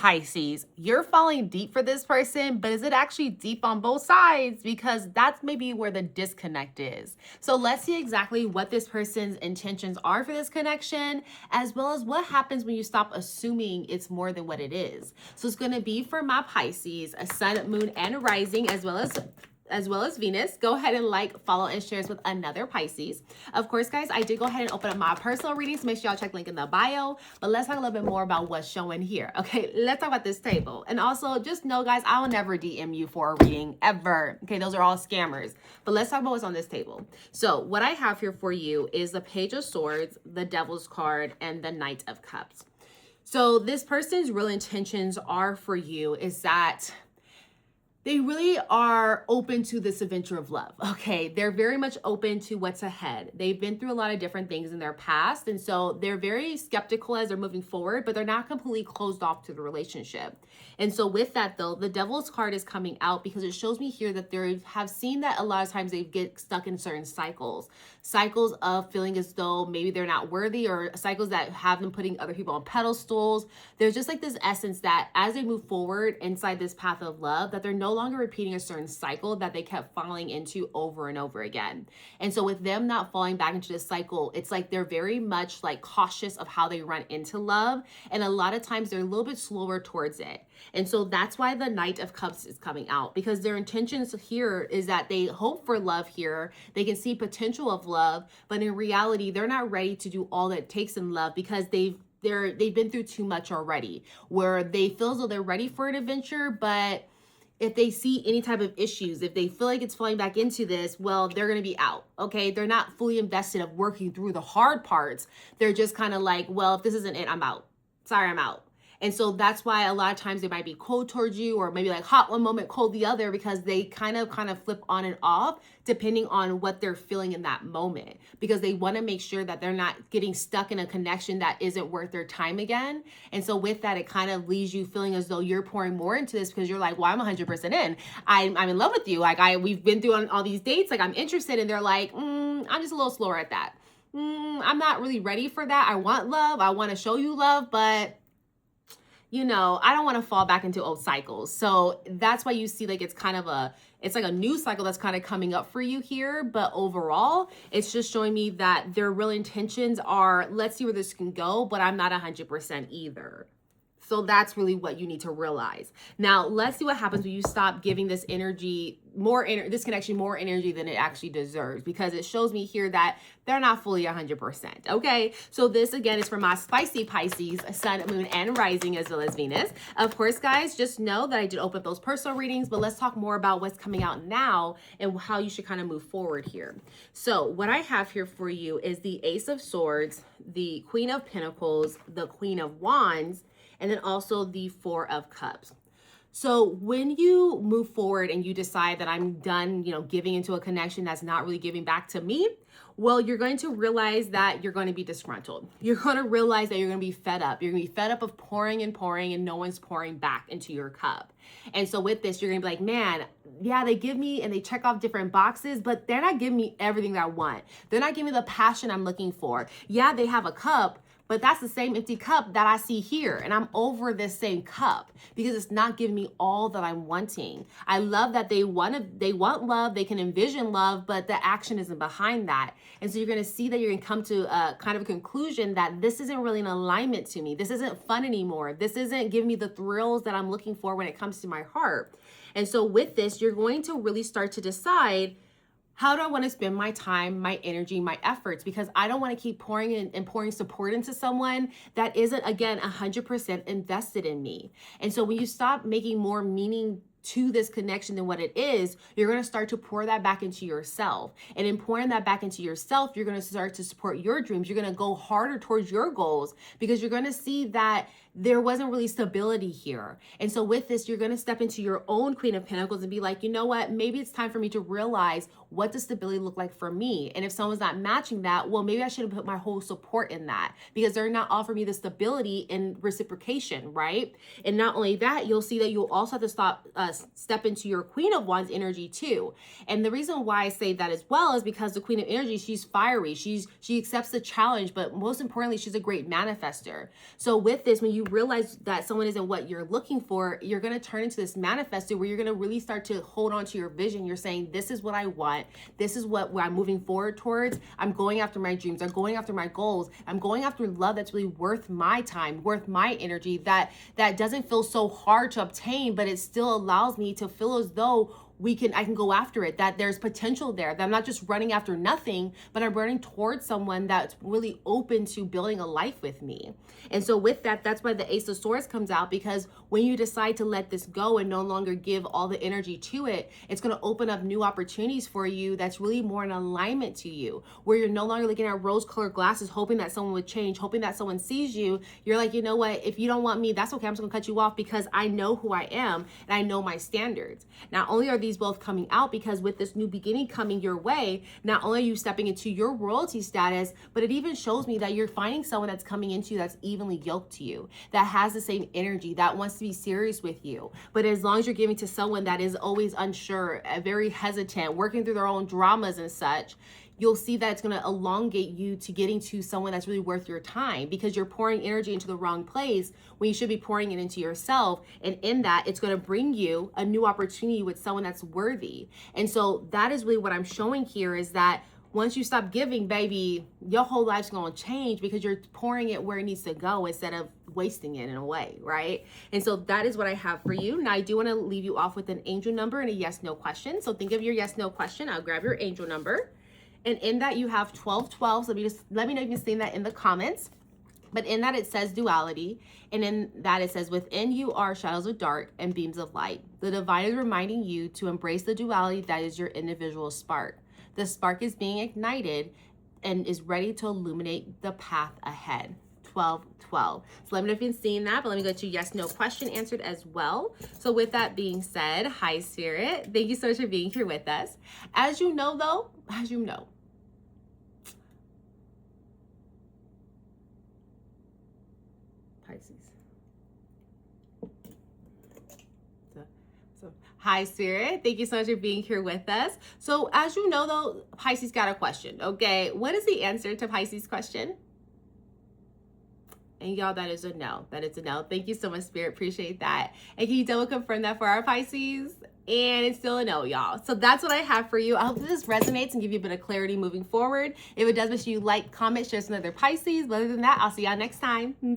Pisces, you're falling deep for this person, but is it actually deep on both sides? Because that's maybe where the disconnect is. So let's see exactly what this person's intentions are for this connection, as well as what happens when you stop assuming it's more than what it is. So it's going to be for my Pisces, a sun, moon, and rising, as well as Venus. Go ahead and like, follow, and share us with another Pisces. Of course, guys, I did go ahead and open up my personal readings. So make sure y'all check the link in the bio. But let's talk a little bit more about what's showing here. Okay, let's talk about this table. And also, just know, guys, I will never DM you for a reading, ever. Okay, those are all scammers. But let's talk about what's on this table. So what I have here for you is the Page of Swords, the Devil's card, and the Knight of Cups. So this person's real intentions are for you is that they really are open to this adventure of love. Okay, they're very much open to what's ahead. They've been through a lot of different things in their past, and so they're very skeptical as they're moving forward, but they're not completely closed off to the relationship. And so with that though, the Devil's card is coming out because it shows me here that they have seen that a lot of times they get stuck in certain cycles of feeling as though maybe they're not worthy, or cycles that have them putting other people on pedestals. There's just like this essence that as they move forward inside this path of love, that they're no longer repeating a certain cycle that they kept falling into over and over again. And so with them not falling back into this cycle, it's like they're very much like cautious of how they run into love. And a lot of times they're a little bit slower towards it. And so that's why the Knight of Cups is coming out, because their intentions here is that they hope for love here. They can see potential of love, but in reality, they're not ready to do all that it takes in love because they've been through too much already, where they feel as though they're ready for an adventure, but if they see any type of issues, if they feel like it's falling back into this, well, they're going to be out. Okay. They're not fully invested of working through the hard parts. They're just kind of like, well, if this isn't it, I'm out. Sorry, I'm out. And so that's why a lot of times they might be cold towards you, or maybe like hot one moment, cold the other, because they kind of flip on and off depending on what they're feeling in that moment, because they want to make sure that they're not getting stuck in a connection that isn't worth their time again. And so with that, it kind of leaves you feeling as though you're pouring more into this because you're like, well, I'm 100% in. I'm in love with you. Like we've been through on all these dates. Like I'm interested. And they're like, I'm just a little slower at that. I'm not really ready for that. I want love. I want to show you love, but you know, I don't want to fall back into old cycles. So that's why you see like it's like a new cycle that's kind of coming up for you here. But overall, it's just showing me that their real intentions are, let's see where this can go, but I'm not 100% either. So that's really what you need to realize. Now, let's see what happens when you stop giving this energy this connection more energy than it actually deserves, because it shows me here that they're not fully 100%. Okay. So this again is for my spicy Pisces, sun, moon, and rising, as well as Venus. Of course, guys, just know that I did open those personal readings, but let's talk more about what's coming out now and how you should kind of move forward here. So what I have here for you is the Ace of Swords, the Queen of Pentacles, the Queen of Wands, and then also the Four of Cups. So when you move forward and you decide that I'm done, giving into a connection that's not really giving back to me, well, you're going to realize that you're going to be disgruntled. You're going to realize that you're going to be fed up. You're going to be fed up of pouring and no one's pouring back into your cup. And so with this, you're going to be like, man, yeah, they give me and they check off different boxes, but they're not giving me everything that I want. They're not giving me the passion I'm looking for. Yeah, they have a cup, but that's the same empty cup that I see here. And I'm over this same cup because it's not giving me all that I'm wanting. I love that they want love. They can envision love, but the action isn't behind that. And so you're going to see that you're going to come to a kind of a conclusion that this isn't really an alignment to me. This isn't fun anymore. This isn't giving me the thrills that I'm looking for when it comes to my heart. And so with this, you're going to really start to decide, how do I want to spend my time, my energy, my efforts? Because I don't want to keep pouring in and pouring support into someone that isn't, again, 100% invested in me. And so when you stop making more meaning to this connection than what it is, you're going to start to pour that back into yourself. And in pouring that back into yourself, you're going to start to support your dreams. You're going to go harder towards your goals because you're going to see that there wasn't really stability here. And so with this, you're going to step into your own Queen of Pentacles and be like, you know what, maybe it's time for me to realize what does stability look like for me? And if someone's not matching that, well, maybe I should have put my whole support in that because they're not offering me the stability and reciprocation, right? And not only that, you'll see that you'll also have to step into your Queen of Wands energy too. And the reason why I say that as well is because the Queen of Energy, she's fiery. She accepts the challenge, but most importantly, she's a great manifester. So with this, when you you realize that someone isn't what you're looking for, you're going to turn into this manifester where you're going to really start to hold on to your vision. You're saying, this is what I want. This is what I'm moving forward towards. I'm going after my dreams. I'm going after my goals. I'm going after love that's really worth my time, worth my energy, that doesn't feel so hard to obtain, but it still allows me to feel as though I can go after it, that there's potential there, that I'm not just running after nothing, but I'm running towards someone that's really open to building a life with me. And so with that, that's why the Ace of Swords comes out, because when you decide to let this go and no longer give all the energy to it, it's going to open up new opportunities for you that's really more in alignment to you, where you're no longer looking at rose-colored glasses, hoping that someone would change, hoping that someone sees you. You're like, you know what, if you don't want me, that's okay. I'm just gonna cut you off because I know who I am and I know my standards. Not only are these both coming out, because with this new beginning coming your way, not only are you stepping into your royalty status, but it even shows me that you're finding someone that's coming into you that's evenly yoked to you, that has the same energy, that wants to be serious with you. But as long as you're giving to someone that is always unsure, very hesitant, working through their own dramas and such, you'll see that it's going to elongate you to getting to someone that's really worth your time, because you're pouring energy into the wrong place when you should be pouring it into yourself. And in that, it's going to bring you a new opportunity with someone that's worthy. And so that is really what I'm showing here, is that once you stop giving, baby, your whole life's going to change, because you're pouring it where it needs to go instead of wasting it in a way, right? And so that is what I have for you. Now, I do want to leave you off with an angel number and a yes/no question. So think of your yes/no question. I'll grab your angel number. And in that you have 1212. So let me know if you've seen that in the comments. But in that it says duality. And in that it says, within you are shadows of dark and beams of light. The divine is reminding you to embrace the duality that is your individual spark. The spark is being ignited and is ready to illuminate the path ahead. 1212. So let me know if you've seen that, but let me go to yes/no question answered as well. So with that being said, hi Spirit, thank you so much for being here with us. As you know, Pisces. Hi Spirit, thank you so much for being here with us. So as you know though, Pisces got a question, okay? What is the answer to Pisces' question? And y'all, that is a no. That is a no. Thank you so much, Spirit. Appreciate that. And can you double confirm that for our Pisces? And it's still a no, y'all. So that's what I have for you. I hope this resonates and give you a bit of clarity moving forward. If it does, make sure you like, comment, share some other Pisces. But other than that, I'll see y'all next time. Bye.